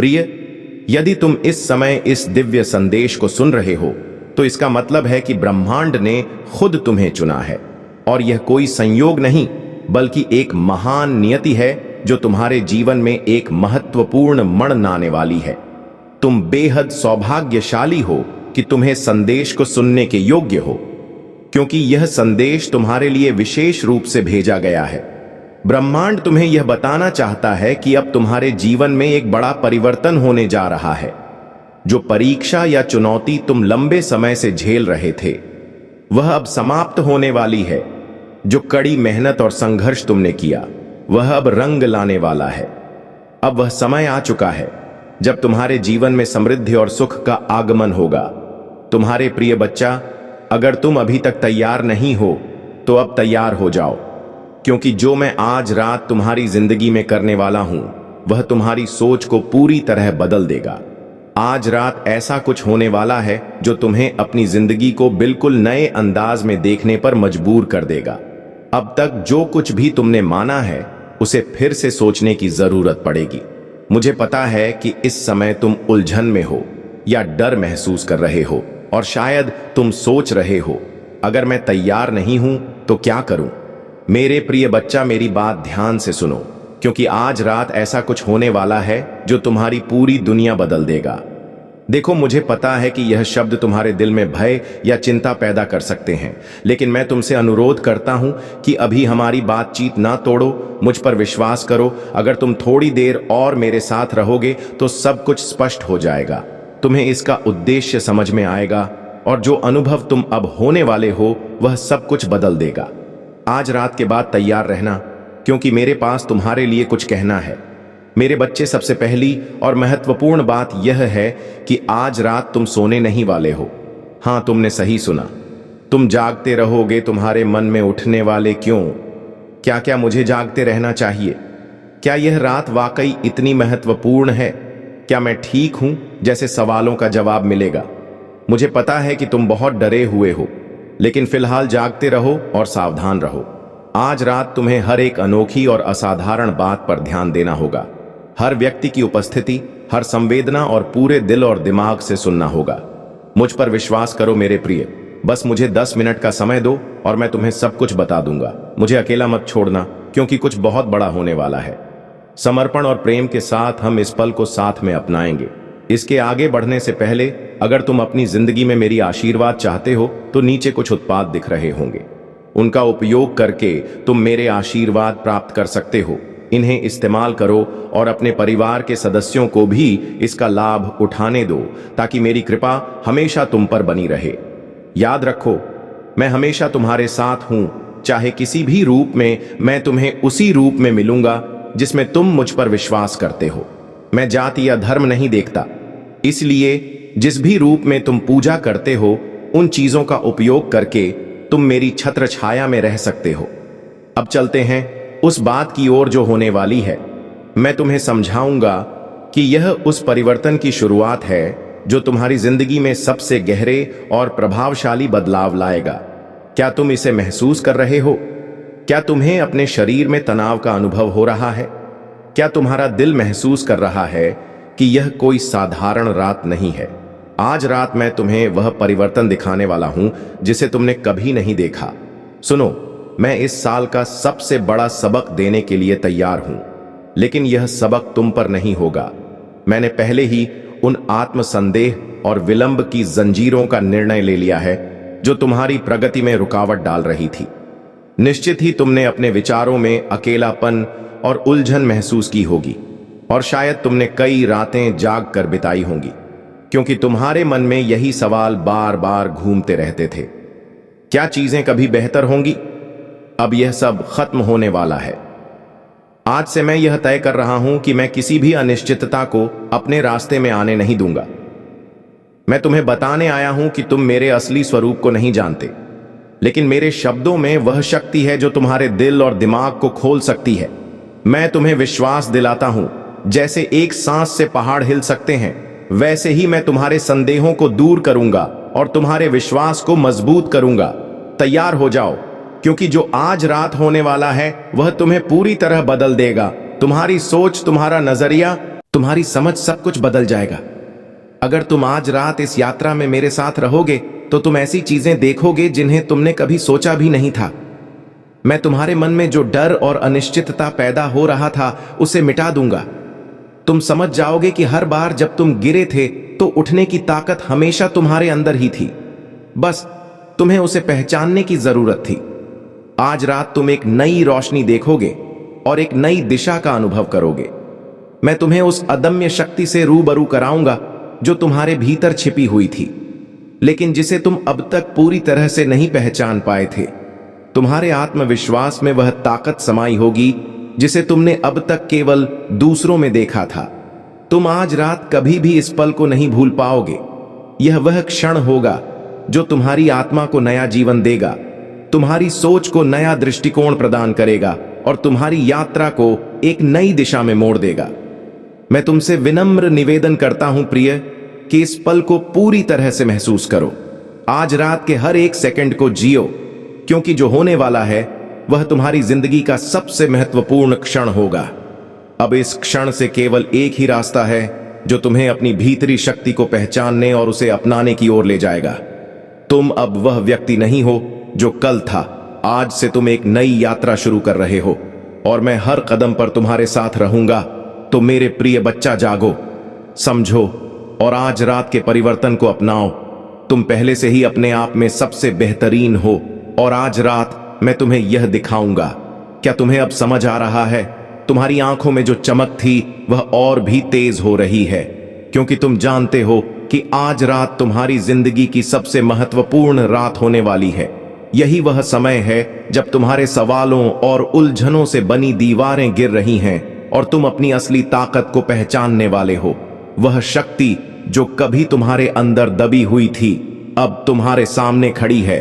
प्रिय, यदि तुम इस समय इस दिव्य संदेश को सुन रहे हो तो इसका मतलब है कि ब्रह्मांड ने खुद तुम्हें चुना है और यह कोई संयोग नहीं बल्कि एक महान नियति है जो तुम्हारे जीवन में एक महत्वपूर्ण मण लाने वाली है। तुम बेहद सौभाग्यशाली हो कि तुम्हें संदेश को सुनने के योग्य हो, क्योंकि यह संदेश तुम्हारे लिए विशेष रूप से भेजा गया है। ब्रह्मांड तुम्हें यह बताना चाहता है कि अब तुम्हारे जीवन में एक बड़ा परिवर्तन होने जा रहा है। जो परीक्षा या चुनौती तुम लंबे समय से झेल रहे थे वह अब समाप्त होने वाली है। जो कड़ी मेहनत और संघर्ष तुमने किया वह अब रंग लाने वाला है। अब वह समय आ चुका है जब तुम्हारे जीवन में समृद्धि और सुख का आगमन होगा। तुम्हारे प्रिय बच्चा, अगर तुम अभी तक तैयार नहीं हो तो अब तैयार हो जाओ, क्योंकि जो मैं आज रात तुम्हारी जिंदगी में करने वाला हूं वह तुम्हारी सोच को पूरी तरह बदल देगा। आज रात ऐसा कुछ होने वाला है जो तुम्हें अपनी जिंदगी को बिल्कुल नए अंदाज में देखने पर मजबूर कर देगा। अब तक जो कुछ भी तुमने माना है उसे फिर से सोचने की जरूरत पड़ेगी। मुझे पता है कि इस समय तुम उलझन में हो या डर महसूस कर रहे हो और शायद तुम सोच रहे हो, अगर मैं तैयार नहीं हूं तो क्या करूं। मेरे प्रिय बच्चा, मेरी बात ध्यान से सुनो, क्योंकि आज रात ऐसा कुछ होने वाला है जो तुम्हारी पूरी दुनिया बदल देगा। देखो, मुझे पता है कि यह शब्द तुम्हारे दिल में भय या चिंता पैदा कर सकते हैं, लेकिन मैं तुमसे अनुरोध करता हूं कि अभी हमारी बातचीत ना तोड़ो, मुझ पर विश्वास करो। अगर तुम थोड़ी देर और मेरे साथ रहोगे तो सब कुछ स्पष्ट हो जाएगा। तुम्हें इसका उद्देश्य समझ में आएगा और जो अनुभव तुम अब होने वाले हो वह सब कुछ बदल देगा। आज रात के बाद तैयार रहना, क्योंकि मेरे पास तुम्हारे लिए कुछ कहना है। मेरे बच्चे, सबसे पहली और महत्वपूर्ण बात यह है कि आज रात तुम सोने नहीं वाले हो। हां, तुमने सही सुना, तुम जागते रहोगे। तुम्हारे मन में उठने वाले क्यों, क्या क्या मुझे जागते रहना चाहिए, क्या यह रात वाकई इतनी महत्वपूर्ण है, क्या मैं ठीक हूं, जैसे सवालों का जवाब मिलेगा। मुझे पता है कि तुम बहुत डरे हुए हो, लेकिन फिलहाल जागते रहो और सावधान रहो। आज रात तुम्हें हर एक अनोखी और असाधारण बात पर ध्यान देना होगा। हर व्यक्ति की उपस्थिति, हर संवेदना और पूरे दिल और दिमाग से सुनना होगा। मुझ पर विश्वास करो मेरे प्रिय, बस मुझे 10 मिनट का समय दो और मैं तुम्हें सब कुछ बता दूंगा। मुझे अकेला मत छोड़ना, क्योंकि कुछ बहुत बड़ा होने वाला है। समर्पण और प्रेम के साथ हम इस पल को साथ में अपनाएंगे। इसके आगे बढ़ने से पहले, अगर तुम अपनी जिंदगी में मेरी आशीर्वाद चाहते हो तो नीचे कुछ उत्पाद दिख रहे होंगे। उनका उपयोग करके तुम मेरे आशीर्वाद प्राप्त कर सकते हो। इन्हें इस्तेमाल करो और अपने परिवार के सदस्यों को भी इसका लाभ उठाने दो, ताकि मेरी कृपा हमेशा तुम पर बनी रहे। याद रखो, मैं हमेशा तुम्हारे साथ हूं। चाहे किसी भी रूप में, मैं तुम्हें उसी रूप में मिलूंगा जिसमें तुम मुझ पर विश्वास करते हो। मैं जाति या धर्म नहीं देखता, इसलिए जिस भी रूप में तुम पूजा करते हो उन चीजों का उपयोग करके तुम मेरी छत्र छाया में रह सकते हो। अब चलते हैं उस बात की ओर जो होने वाली है। मैं तुम्हें समझाऊंगा कि यह उस परिवर्तन की शुरुआत है जो तुम्हारी जिंदगी में सबसे गहरे और प्रभावशाली बदलाव लाएगा। क्या तुम इसे महसूस कर रहे हो? क्या तुम्हें अपने शरीर में तनाव का अनुभव हो रहा है? क्या तुम्हारा दिल महसूस कर रहा है कि यह कोई साधारण रात नहीं है? आज रात मैं तुम्हें वह परिवर्तन दिखाने वाला हूं जिसे तुमने कभी नहीं देखा। सुनो, मैं इस साल का सबसे बड़ा सबक देने के लिए तैयार हूं, लेकिन यह सबक तुम पर नहीं होगा। मैंने पहले ही उन आत्मसंदेह और विलंब की जंजीरों का निर्णय ले लिया है जो तुम्हारी प्रगति में रुकावट डाल रही थी। निश्चित ही तुमने अपने विचारों में अकेलापन और उलझन महसूस की होगी, और शायद तुमने कई रातें जाग कर बिताई होंगी, क्योंकि तुम्हारे मन में यही सवाल बार बार घूमते रहते थे। क्या चीजें कभी बेहतर होंगी? अब यह सब खत्म होने वाला है। आज से मैं यह तय कर रहा हूं कि मैं किसी भी अनिश्चितता को अपने रास्ते में आने नहीं दूंगा। मैं तुम्हें बताने आया हूं कि तुम मेरे असली स्वरूप को नहीं जानते, लेकिन मेरे शब्दों में वह शक्ति है जो तुम्हारे दिल और दिमाग को खोल सकती है। मैं तुम्हें विश्वास दिलाता हूं, जैसे एक सांस से पहाड़ हिल सकते हैं, वैसे ही मैं तुम्हारे संदेहों को दूर करूंगा और तुम्हारे विश्वास को मजबूत करूंगा। तैयार हो जाओ, क्योंकि जो आज रात होने वाला है वह तुम्हें पूरी तरह बदल देगा। तुम्हारी सोच, तुम्हारा नजरिया तुम्हारी समझ सब कुछ बदल जाएगा। अगर तुम आज रात इस यात्रा में मेरे साथ रहोगे तो तुम ऐसी चीजें देखोगे जिन्हें तुमने कभी सोचा भी नहीं था। मैं तुम्हारे मन में जो डर और अनिश्चितता पैदा हो रहा था उसे मिटा दूंगा। तुम समझ जाओगे कि हर बार जब तुम गिरे थे तो उठने की ताकत हमेशा तुम्हारे अंदर ही थी, बस तुम्हें उसे पहचानने की जरूरत थी। आज रात तुम एक नई रोशनी देखोगे और एक नई दिशा का अनुभव करोगे। मैं तुम्हें उस अदम्य शक्ति से रूबरू कराऊंगा जो तुम्हारे भीतर छिपी हुई थी, लेकिन जिसे तुम अब तक पूरी तरह से नहीं पहचान पाए थे। तुम्हारे आत्मविश्वास में वह ताकत समाई होगी जिसे तुमने अब तक केवल दूसरों में देखा था। तुम आज रात कभी भी इस पल को नहीं भूल पाओगे। यह वह क्षण होगा जो तुम्हारी आत्मा को नया जीवन देगा, तुम्हारी सोच को नया दृष्टिकोण प्रदान करेगा और तुम्हारी यात्रा को एक नई दिशा में मोड़ देगा। मैं तुमसे विनम्र निवेदन करता हूं प्रिय कि इस पल को पूरी तरह से महसूस करो। आज रात के हर एक सेकंड को जियो, क्योंकि जो होने वाला है वह तुम्हारी जिंदगी का सबसे महत्वपूर्ण क्षण होगा। अब इस क्षण से केवल एक ही रास्ता है जो तुम्हें अपनी भीतरी शक्ति को पहचानने और उसे अपनाने की ओर ले जाएगा। तुम अब वह व्यक्ति नहीं हो जो कल था। आज से तुम एक नई यात्रा शुरू कर रहे हो और मैं हर कदम पर तुम्हारे साथ रहूंगा। तो मेरे प्रिय बच्चा, जागो, समझो और आज रात के परिवर्तन को अपनाओ। तुम पहले से ही अपने आप में सबसे बेहतरीन हो और आज रात मैं तुम्हें यह दिखाऊंगा। क्या तुम्हें अब समझ आ रहा है? तुम्हारी आंखों में जो चमक थी वह और भी तेज हो रही है, क्योंकि तुम जानते हो कि आज रात तुम्हारी जिंदगी की सबसे महत्वपूर्ण रात होने वाली है। यही वह समय है जब तुम्हारे सवालों और उलझनों से बनी दीवारें गिर रही हैं और तुम अपनी असली ताकत को पहचानने वाले हो। वह शक्ति जो कभी तुम्हारे अंदर दबी हुई थी अब तुम्हारे सामने खड़ी है,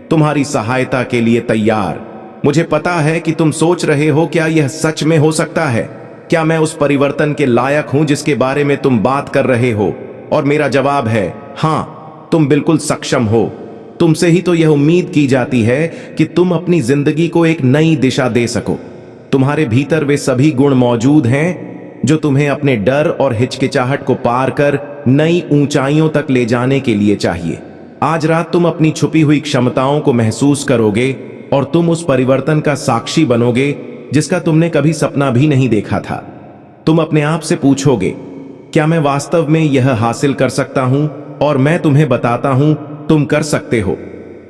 तुम्हारी सहायता के लिए तैयार। मुझे पता है कि तुम सोच रहे हो, क्या यह सच में हो सकता है? क्या मैं उस परिवर्तन के लायक हूं जिसके बारे में तुम बात कर रहे हो? और मेरा जवाब है हां, तुम बिल्कुल सक्षम हो। तुमसे ही तो यह उम्मीद की जाती है कि तुम अपनी जिंदगी को एक नई दिशा दे सको। तुम्हारे भीतर वे सभी गुण मौजूद हैं जो तुम्हें अपने डर और हिचकिचाहट को पार कर नई ऊंचाइयों तक ले जाने के लिए चाहिए। आज रात तुम अपनी छुपी हुई क्षमताओं को महसूस करोगे और तुम उस परिवर्तन का साक्षी बनोगे जिसका तुमने कभी सपना भी नहीं देखा था। तुम अपने आप से पूछोगे, क्या मैं वास्तव में यह हासिल कर सकता हूं? और मैं तुम्हें बताता हूं, तुम कर सकते हो,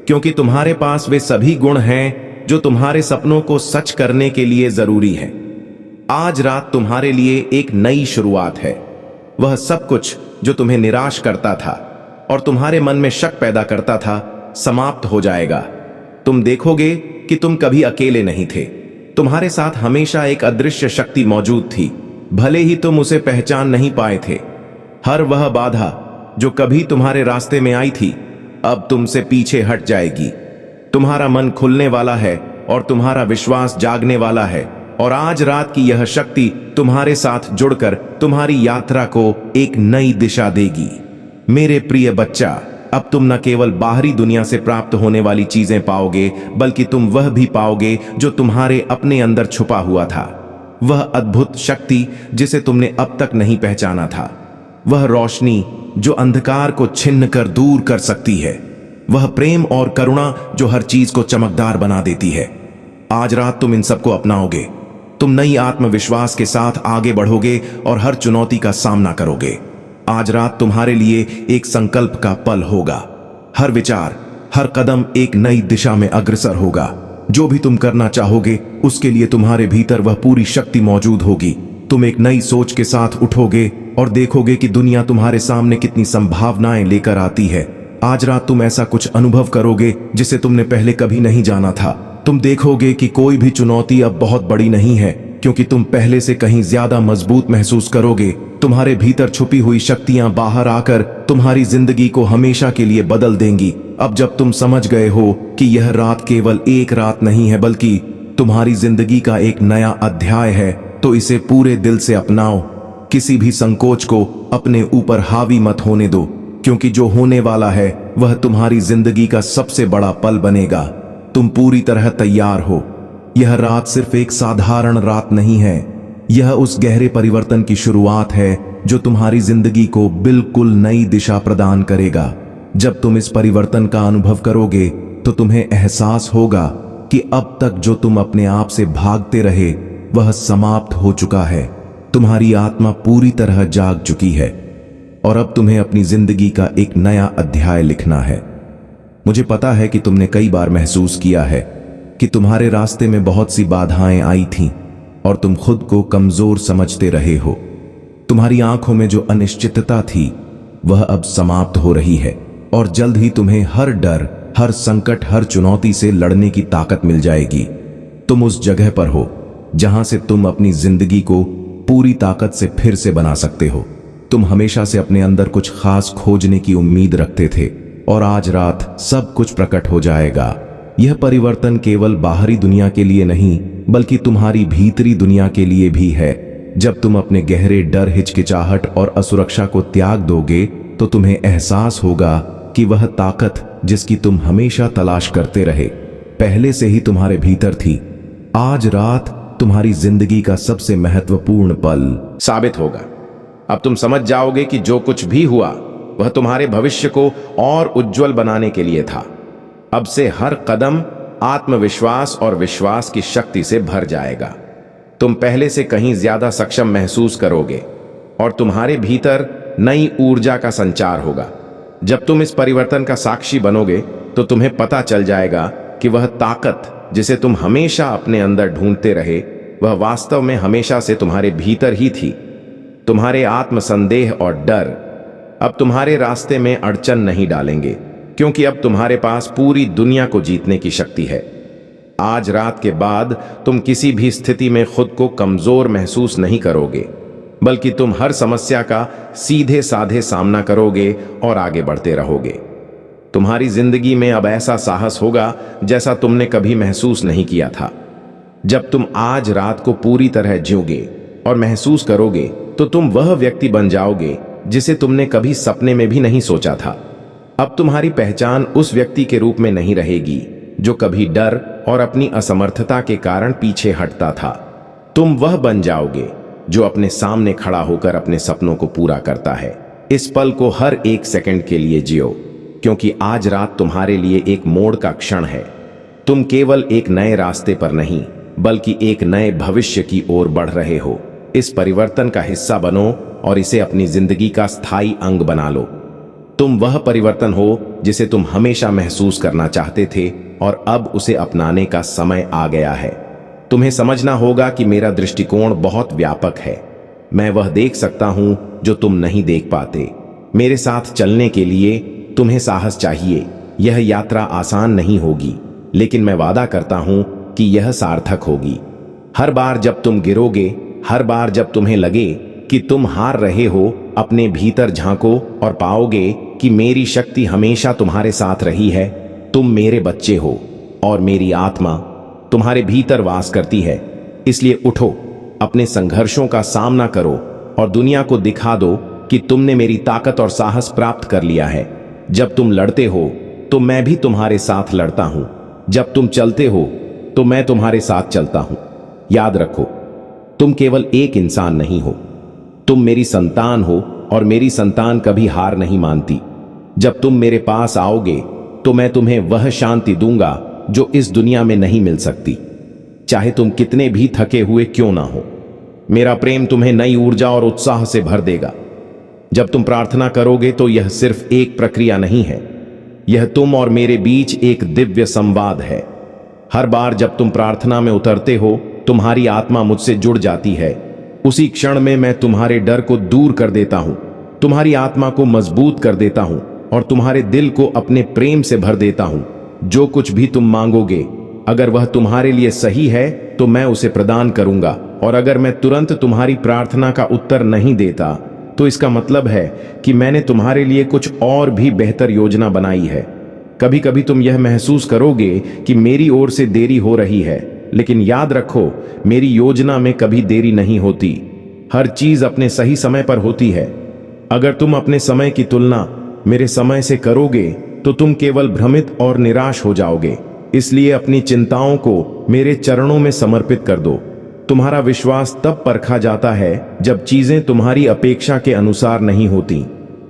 क्योंकि तुम्हारे पास वे सभी गुण हैं जो तुम्हारे सपनों को सच करने के लिए जरूरी है। आज रात तुम्हारे लिए एक नई शुरुआत है। वह सब कुछ जो तुम्हें निराश करता था और तुम्हारे मन में शक पैदा करता था समाप्त हो जाएगा। तुम देखोगे कि तुम कभी अकेले नहीं थे। तुम्हारे साथ हमेशा एक अदृश्य शक्ति मौजूद थी, भले ही तुम उसे पहचान नहीं पाए थे। हर वह बाधा जो कभी तुम्हारे रास्ते में आई थी अब तुमसे पीछे हट जाएगी। तुम्हारा मन खुलने वाला है और तुम्हारा विश्वास जागने वाला है, और आज रात की यह शक्ति तुम्हारे साथ जुड़कर तुम्हारी यात्रा को एक नई दिशा देगी। मेरे प्रिय बच्चा, अब तुम न केवल बाहरी दुनिया से प्राप्त होने वाली चीजें पाओगे, बल्कि तुम वह भी पाओगे जो तुम्हारे अपने अंदर छुपा हुआ था। वह अद्भुत शक्ति जिसे तुमने अब तक नहीं पहचाना था, वह रोशनी जो अंधकार को छिन्न कर दूर कर सकती है, वह प्रेम और करुणा जो हर चीज को चमकदार बना देती है। आज रात तुम इन सबको अपनाओगे। तुम नई आत्मविश्वास के साथ आगे बढ़ोगे और हर चुनौती का सामना करोगे। आज रात तुम्हारे लिए एक संकल्प का पल होगा। हर विचार, हर कदम एक नई दिशा में अग्रसर होगा। जो भी तुम करना चाहोगे उसके लिए तुम्हारे भीतर वह पूरी शक्ति मौजूद होगी। तुम एक नई सोच के साथ उठोगे और देखोगे कि दुनिया तुम्हारे सामने कितनी संभावनाएं लेकर आती है। आज रात तुम ऐसा कुछ अनुभव करोगे जिसे तुमने पहले कभी नहीं जाना था। तुम देखोगे कि कोई भी चुनौती अब बहुत बड़ी नहीं है, क्योंकि तुम पहले से कहीं ज्यादा मजबूत महसूस करोगे। तुम्हारे भीतर छुपी हुई शक्तियां बाहर आकर तुम्हारी जिंदगी को हमेशा के लिए बदल देंगी। अब जब तुम समझ गए हो कि यह रात केवल एक रात नहीं है, बल्कि तुम्हारी जिंदगी का एक नया अध्याय है, तो इसे पूरे दिल से अपनाओ। किसी भी संकोच को अपने ऊपर हावी मत होने दो, क्योंकि जो होने वाला है वह तुम्हारी जिंदगी का सबसे बड़ा पल बनेगा। तुम पूरी तरह तैयार हो। यह रात सिर्फ एक साधारण रात नहीं है, यह उस गहरे परिवर्तन की शुरुआत है जो तुम्हारी जिंदगी को बिल्कुल नई दिशा प्रदान करेगा। जब तुम इस परिवर्तन का अनुभव करोगे तो तुम्हें एहसास होगा कि अब तक जो तुम अपने आप से भागते रहे वह समाप्त हो चुका है। तुम्हारी आत्मा पूरी तरह जाग चुकी है और अब तुम्हें अपनी जिंदगी का एक नया अध्याय लिखना है। मुझे पता है कि तुमने कई बार महसूस किया है कि तुम्हारे रास्ते में बहुत सी बाधाएं आई थीं और तुम खुद को कमजोर समझते रहे हो। तुम्हारी आंखों में जो अनिश्चितता थी वह अब समाप्त हो रही है और जल्द ही तुम्हें हर डर, हर संकट, हर चुनौती से लड़ने की ताकत मिल जाएगी। तुम उस जगह पर हो जहां से तुम अपनी जिंदगी को पूरी ताकत से फिर से बना सकते हो। तुम हमेशा से अपने अंदर कुछ खास खोजने की उम्मीद रखते थे और आज रात सब कुछ प्रकट हो जाएगा। यह परिवर्तन केवल बाहरी दुनिया के लिए नहीं बल्कि तुम्हारी भीतरी दुनिया के लिए भी है। जब तुम अपने गहरे डर, हिचकिचाहट और असुरक्षा को त्याग दोगे तो तुम्हें एहसास होगा कि वह ताकत जिसकी तुम हमेशा तलाश करते रहे पहले से ही तुम्हारे भीतर थी। आज रात तुम्हारी जिंदगी का सबसे महत्वपूर्ण पल साबित होगा। अब तुम समझ जाओगे कि जो कुछ भी हुआ वह तुम्हारे भविष्य को और उज्जवल बनाने के लिए था। अब से हर कदम आत्मविश्वास और विश्वास की शक्ति से भर जाएगा। तुम पहले से कहीं ज्यादा सक्षम महसूस करोगे और तुम्हारे भीतर नई ऊर्जा का संचार होगा। जब तुम इस परिवर्तन का साक्षी बनोगे तो तुम्हें पता चल जाएगा कि वह ताकत जिसे तुम हमेशा अपने अंदर ढूंढते रहे वह वास्तव में हमेशा से तुम्हारे भीतर ही थी। तुम्हारे आत्मसंदेह और डर अब तुम्हारे रास्ते में अड़चन नहीं डालेंगे, क्योंकि अब तुम्हारे पास पूरी दुनिया को जीतने की शक्ति है। आज रात के बाद तुम किसी भी स्थिति में खुद को कमजोर महसूस नहीं करोगे, बल्कि तुम हर समस्या का सीधे साधे सामना करोगे और आगे बढ़ते रहोगे। तुम्हारी जिंदगी में अब ऐसा साहस होगा जैसा तुमने कभी महसूस नहीं किया था। जब तुम आज रात को पूरी तरह जियोगे और महसूस करोगे तो तुम वह व्यक्ति बन जाओगे जिसे तुमने कभी सपने में भी नहीं सोचा था। अब तुम्हारी पहचान उस व्यक्ति के रूप में नहीं रहेगी जो कभी डर और अपनी असमर्थता के कारण पीछे हटता था। तुम वह बन जाओगे जो अपने सामने खड़ा होकर अपने सपनों को पूरा करता है। इस पल को हर एक सेकंड के लिए जियो, क्योंकि आज रात तुम्हारे लिए एक मोड़ का क्षण है। तुम केवल एक नए रास्ते पर नहीं बल्कि एक नए भविष्य की ओर बढ़ रहे हो। इस परिवर्तन का हिस्सा बनो और इसे अपनी जिंदगी का स्थायी अंग बना लो। तुम वह परिवर्तन हो जिसे तुम हमेशा महसूस करना चाहते थे और अब उसे अपनाने का समय आ गया है। तुम्हें समझना होगा कि मेरा दृष्टिकोण बहुत व्यापक है। मैं वह देख सकता हूं जो तुम नहीं देख पाते। मेरे साथ चलने के लिए तुम्हें साहस चाहिए। यह यात्रा आसान नहीं होगी, लेकिन मैं वादा करता हूं कि यह सार्थक होगी। हर बार जब तुम गिरोगे, हर बार जब तुम्हें लगे कि तुम हार रहे हो, अपने भीतर झांको और पाओगे कि मेरी शक्ति हमेशा तुम्हारे साथ रही है। तुम मेरे बच्चे हो और मेरी आत्मा तुम्हारे भीतर वास करती है। इसलिए उठो, अपने संघर्षों का सामना करो और दुनिया को दिखा दो कि तुमने मेरी ताकत और साहस प्राप्त कर लिया है। जब तुम लड़ते हो तो मैं भी तुम्हारे साथ लड़ता हूं। जब तुम चलते हो तो मैं तुम्हारे साथ चलता हूं। याद रखो, तुम केवल एक इंसान नहीं हो, तुम मेरी संतान हो और मेरी संतान कभी हार नहीं मानती। जब तुम मेरे पास आओगे तो मैं तुम्हें वह शांति दूंगा जो इस दुनिया में नहीं मिल सकती। चाहे तुम कितने भी थके हुए क्यों ना हो, मेरा प्रेम तुम्हें नई ऊर्जा और उत्साह से भर देगा। जब तुम प्रार्थना करोगे तो यह सिर्फ एक प्रक्रिया नहीं है, यह तुम और मेरे बीच एक दिव्य संवाद है। हर बार जब तुम प्रार्थना में उतरते हो, तुम्हारी आत्मा मुझसे जुड़ जाती है। उसी क्षण में मैं तुम्हारे डर को दूर कर देता हूं, तुम्हारी आत्मा को मजबूत कर देता हूं और तुम्हारे दिल को अपने प्रेम से भर देता हूं। जो कुछ भी तुम मांगोगे, अगर वह तुम्हारे लिए सही है तो मैं उसे प्रदान करूंगा, और अगर मैं तुरंत तुम्हारी प्रार्थना का उत्तर नहीं देता तो इसका मतलब है कि मैंने तुम्हारे लिए कुछ और भी बेहतर योजना बनाई है। कभी कभी तुम यह महसूस करोगे कि मेरी ओर से देरी हो रही है, लेकिन याद रखो, मेरी योजना में कभी देरी नहीं होती। हर चीज अपने सही समय पर होती है। अगर तुम अपने समय की तुलना मेरे समय से करोगे तो तुम केवल भ्रमित और निराश हो जाओगे। इसलिए अपनी चिंताओं को मेरे चरणों में समर्पित कर दो। तुम्हारा विश्वास तब परखा जाता है जब चीजें तुम्हारी अपेक्षा के अनुसार नहीं होती।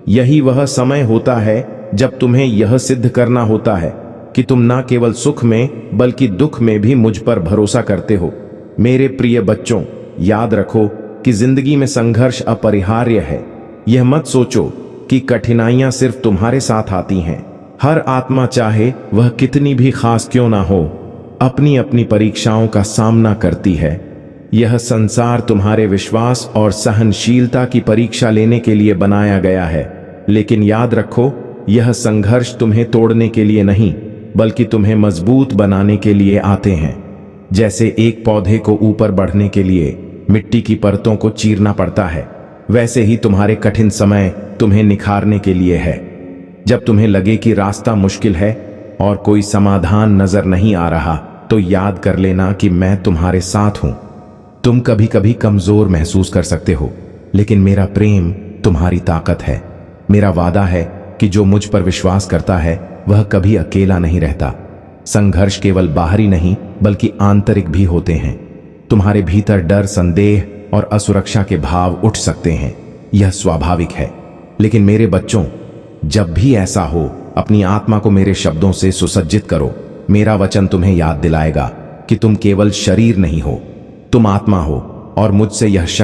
यही वह समय होता है जब तुम्हें यह सिद्ध करना होता है कि तुम ना केवल सुख में बल्कि दुख में भी मुझ पर भरोसा करते हो। मेरे प्रिय बच्चों, याद रखो कि जिंदगी में संघर्ष अपरिहार्य है। यह मत सोचो कि कठिनाइयां सिर्फ तुम्हारे साथ आती हैं। हर आत्मा, चाहे वह कितनी भी खास क्यों ना हो, अपनी अपनी परीक्षाओं का सामना करती है। यह संसार तुम्हारे विश्वास और सहनशीलता की परीक्षा लेने के लिए बनाया गया है। लेकिन याद रखो, यह संघर्ष तुम्हें तोड़ने के लिए नहीं बल्कि तुम्हें मजबूत बनाने के लिए आते हैं। जैसे एक पौधे को ऊपर बढ़ने के लिए मिट्टी की परतों को चीरना पड़ता है, वैसे ही तुम्हारे कठिन समय तुम्हें निखारने के लिए है। जब तुम्हें लगे कि रास्ता मुश्किल है और कोई समाधान नजर नहीं आ रहा, तो याद कर लेना कि मैं तुम्हारे साथ हूं। तुम कभी कभी कमजोर महसूस कर सकते हो, लेकिन मेरा प्रेम तुम्हारी ताकत है। मेरा वादा है कि जो मुझ पर विश्वास करता है वह कभी अकेला नहीं रहता। संघर्ष केवल बाहरी नहीं बल्कि आंतरिक भी होते हैं। तुम्हारे भीतर डर, संदेह और असुरक्षा के भाव उठ सकते हैं, यह स्वाभाविक है। लेकिन मेरे बच्चों, जब भी ऐसा हो, अपनी आत्मा को मेरे शब्दों से सुसज्जित करो। मेरा वचन तुम्हें याद दिलाएगा कि तुम केवल शरीर नहीं हो, तुम आत्मा हो और मुझसे यह शक्ति